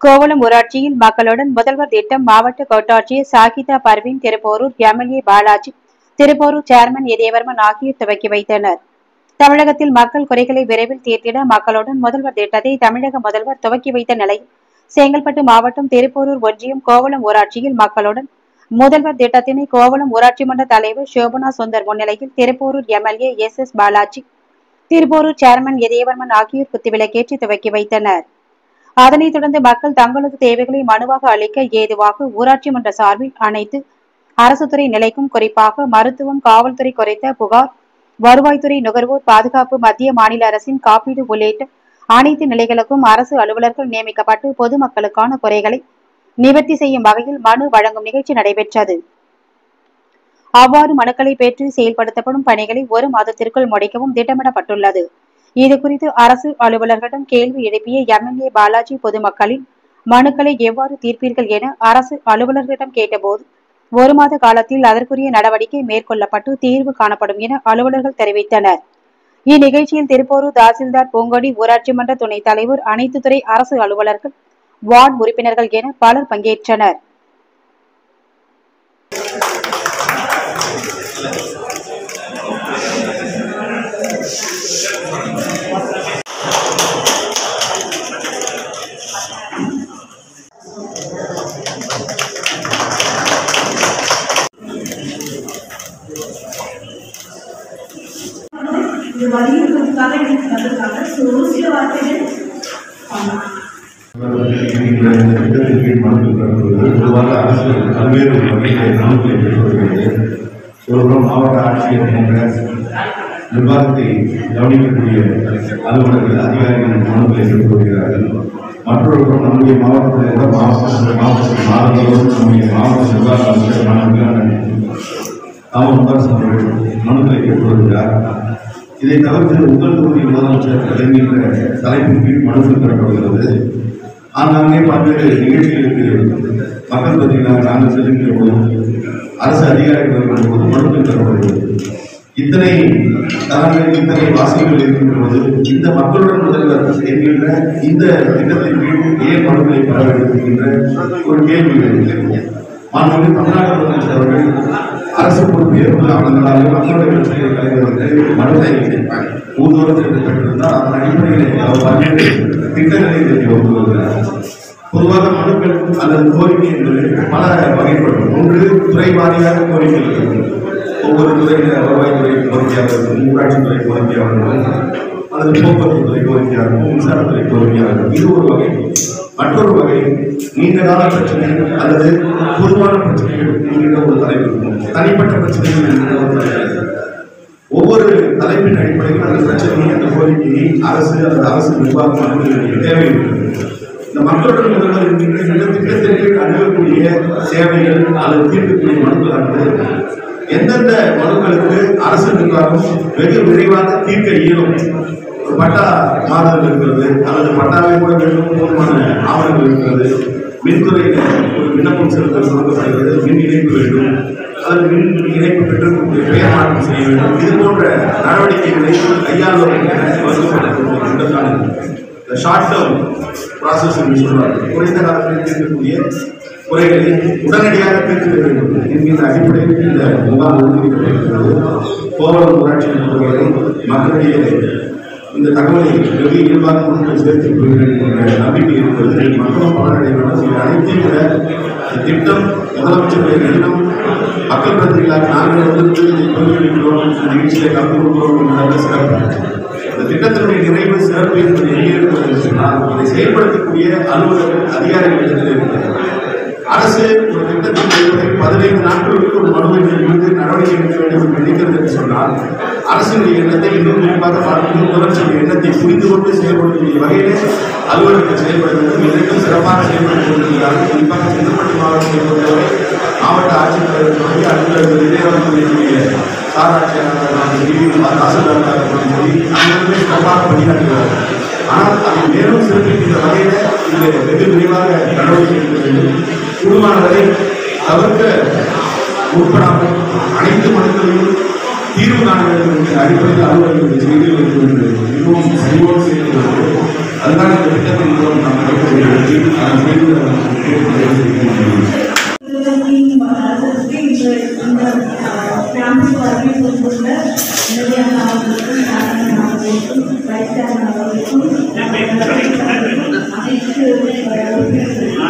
கோவளம் ஊராட்சியில் மக்களுடன் முதல்வர் திட்டம் மாவட்ட கோட்டாட்சியர் சாகிதா பர்வீன், திருப்போரூர் எம்எல்ஏ பாலாஜி, திருப்போரூர் சேர்மன் இதயவர்மன் ஆகியோர் துவக்கி வைத்தனர். தமிழகத்தில் மக்கள் குறைகளை விரைவில் தீர்த்திட மக்களுடன் முதல்வர் திட்டத்தை தமிழக முதல்வர் துவக்கி வைத்த நிலையில் செங்கல்பட்டு மாவட்டம் திருப்போரூர் ஒன்றியம் கோவளம் ஊராட்சியில் மக்களுடன் முதல்வர் திட்டத்தினை கோவளம் ஊராட்சி மன்ற தலைவர் சோபனா சுந்தர் முன்னிலையில் Thiruporur MLA S Balaji, Thiruporur chairman Idhayavarman ஆகியோர் குத்துவிளக்கேற்றி துவக்கி வைத்தனர். அதனைத் தொடர்ந்து மக்கள் தங்களது தேவைகளை மனுவாக அளிக்க ஏதுவாக ஊராட்சி மன்ற சார்பில் அனைத்து அரசு துறை நிலைக்கும், குறிப்பாக மருத்துவம், காவல்துறை குறித்த புகார், வருவாய்த்துறை, நுகர்வோர் பாதுகாப்பு, மத்திய மாநில அரசின் காப்பீடு உள்ளிட்ட அனைத்து நிலைகளுக்கும் அரசு அலுவலர்கள் நியமிக்கப்பட்டு பொதுமக்களுக்கான குறைகளை நிவர்த்தி செய்யும் வகையில் மனு வழங்கும் நிகழ்ச்சி நடைபெற்றது. அவ்வாறு மனுக்களை பெற்று செயல்படுத்தப்படும் பணிகளை 1 மாதத்திற்குள் முடிக்கவும் திட்டமிடப்பட்டுள்ளது. இதுகுறித்து அரசு அலுவலர்களிடம் கேள்வி எழுப்பிய எம்எல்ஏ பாலாஜி, பொதுமக்களின் மனுக்களை எவ்வாறு தீர்ப்பீர்கள் என அரசு அலுவலர்களிடம் கேட்டபோது 1 மாத காலத்தில் அதற்குரிய நடவடிக்கை மேற்கொள்ளப்பட்டு தீர்வு காணப்படும் என அலுவலர்கள் தெரிவித்தனர். இந்நிகழ்ச்சியில் திருப்போரூர் தாசில்தார் பூங்கொடி, ஊராட்சி மன்ற துணைத் தலைவர், அனைத்து துறை அரசு அலுவலர்கள், வார்டு உறுப்பினர்கள் என பலர் பங்கேற்றனர். வலியுறுத்துவதற்காக எனக்கு வந்திருக்காங்க. ஒரு சில வார்த்தைகள் பல்வேறு வகையில் மனுக்களை பெற்றுள்ளது. ஒருபுறம் மாவட்ட ஆட்சியர் போன்ற நிர்வாகத்தை கவனிக்கக்கூடிய அலுவலர்கள், அதிகாரிகள் மனுக்களை பெற்று வருகிறார்கள். மற்றொருபுறம் நம்முடைய மாவட்டத்தில் மாதந்தோறும் நம்முடைய மாவட்ட நிர்வாக அமைச்சர் மனுக்களை பெற்று வருகிறார். இதை தவிர்த்து உங்கள் தொகுதி முதலமைச்சர் என்கின்ற தலைப்பின் கீழ் மனுக்கள் பெறப்படுகிறது. ஆங்காங்கே பல்வேறு நிகழ்ச்சிகளுக்கு மக்கள் பகுதிகளாக நாங்கள் செல்கின்ற போது, அரசு அதிகாரிகள் வரும்போது மனுக்கள் பெறப்படுகிறது. இத்தனை தரங்கள், இத்தனை வாசிகள் இருக்கின்ற போது இந்த மக்களுடன் முதல்வர் என்கின்ற இந்த திட்டத்தின் கீழ் ஏன் மனுக்களை பெற வேண்டும் என்கின்ற ஒரு கேள்வி எழுகிறது. மாண்புமிகு தமிழ்நாடு முதலமைச்சர் அவர்கள் அரசு பொறுப்பு ஏற்புள்ளாலே மக்களுடைய பிரச்சனைகளை கலைவதற்கு மனுவை ஊர்தோறும் பெற்றிருந்தால் அதன் அடிப்படையில் அவர் பல்வேறு திட்டங்களை கொண்டு வருகிறார். பொதுவாக மனுக்கள் அல்லது கோரிக்கை என்பது பல வகைப்படும். ஒன்று, துறை வாரியாக கோரிக்கைகள். ஒவ்வொரு துறையில வருவாய்த்துறை கோரிக்கையாக இருக்கும், ஊராட்சித்துறை கோரிக்கையாக இருக்கும், அல்லது போக்குவரத்து துறை கோரிக்கையாக இருக்கும், மின்சாரத்துறை கோரிக்கையாக இருக்கும். இது ஒரு வகை. மற்றொரு வகை, நீண்ட கால பிரச்சனை அல்லது பொதுவான பிரச்சனைகள் என்கிற ஒரு தலைப்பு இருக்கும். தனிப்பட்ட பிரச்சனைகள் என்கிற ஒரு தலைப்பு. ஒவ்வொரு தலைப்பின் அடிப்படையில் அந்த பிரச்சனையை, அந்த கோரிக்கையை அரசு அல்லது அரசு நிர்வாகம் அணுக தேவை இருக்கிறது. இந்த மக்களுடன் முதல்வர் என்கின்ற இந்த திட்டத்தின் கீழ் அணுகக்கூடிய சேவைகள் அல்லது தீர்க்கக்கூடிய மனுக்களானது எந்தெந்த மனுக்களுக்கு அரசு நிர்வாகம் வெகு விரைவாக தீர்க்க இயலும். ஒரு பட்டா மாறுதல் இருக்கிறது, அல்லது பட்டாவை கூட வேண்டும், போதுமான ஆவணங்கள் இருக்கிறது, மின்துறையில் ஒரு விண்ணப்பம் செலுத்த கொடுக்கப்படுகிறது, மின் இணைப்பு வேண்டும், அல்லது மின் இணைப்பு பெற்று பெயர் மாற்றம் செய்ய வேண்டும். இது போன்ற நடவடிக்கைகளை கையாளுவதற்கான ஷார்ட் டேர்ம் ப்ராசஸ் என்று சொல்வார்கள். குறைந்த காலத்தில் தீர்க்கக்கூடிய குறைகளை உடனடியாக தீர்க்க வேண்டும் என்கின்ற அடிப்படையில் இந்த முகாம் ஒழுங்கிணைக்கப்பட்டிருக்கிறது. கோவளம் ஊராட்சி பொறுத்தவரை மக்களுடைய இந்த தகவலை வெகு இயல்பாக மக்கள் சேர்த்துக் கொள்கிறேன் என்ற நம்பிக்கை இருக்கிறது. மக்களும் பலனடைய வேண்டும். இது அனைத்தையும் விட திட்டம் முதலமைச்சருடைய எண்ணம் மக்கள் பிரதிகளாக நாங்கள் வந்து தோல்வியளிக்கிறோம், நிகழ்ச்சியை கலந்து கொள்கிறோம் என்ற சிறப்பு. இந்த திட்டத்தினுடைய நிறைவு சிறப்பு என்பது எங்கே இருக்கிறது என்று சொன்னால், இதை செயல்படுத்தக்கூடிய அலுவலர்கள், அதிகாரிகளிடத்தில் இருக்கிறது. அரசு ஒரு திட்டத்தின் 15 நாட்களுக்கு ஒரு மனுவை மீது நடவடிக்கை எடுக்க வேண்டும் என்று நினைக்கிறது என்று சொன்னால், அரசுடைய எண்ணத்தை இன்னும் குறிப்பாக பார்க்கும் முதலமைச்சருடைய எண்ணத்தை புரிந்து கொண்டு செயல்படக்கூடிய வகையிலே அலுவலர்கள் செயல்பட வேண்டும். இதற்கும் சிறப்பாக செயல்பட்டுக் கொண்டிருக்கிறார்கள். குறிப்பாக செங்கல்பட்டு மாவட்டத்தை பொறுத்தவரை மாவட்ட ஆட்சித்தலைவர் தொடங்கி அலுவலர்கள் இதேவர்களுடைய சார் ஆட்சியாளர் தாசில்தாராக சரி அனைவருமே சிறப்பாக பணியாற்றுகிறார்கள். ஆனால் அதை மேலும் சிறப்பிக்கின்ற வகையில் இதை வெகு விரைவாக நடவடிக்கை எடுக்க வேண்டும். கூடுமானவரை தவிர்க்க உட்படாமல் அனைத்து மனுக்களையும் தீர்வு காண வேண்டும் என்ற அடிப்படையில் அலுவலர்கள் செய்து வேண்டும் என்று மிகவும் சரிவோடு செய்து அதுதான் இந்த திட்டத்தின் மூலம் நாம் Thank you.